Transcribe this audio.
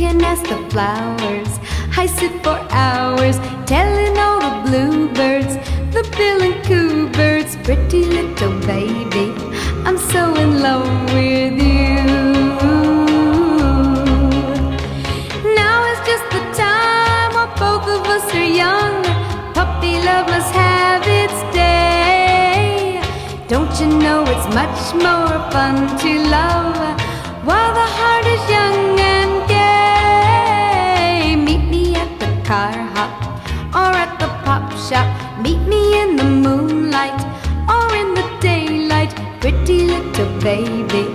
can ask the flowers. I sit for hours telling all the bluebirds, the bill and coo birds, pretty little baby, I'm so in love with you. Now is just the time while both of us are young. Puppy love must have its day. Don't you know it's much more fun to love while the heart is young and gay? Meet me at the car hop or at the pop shop. Meet me in the moonlight or in the daylight, pretty little baby,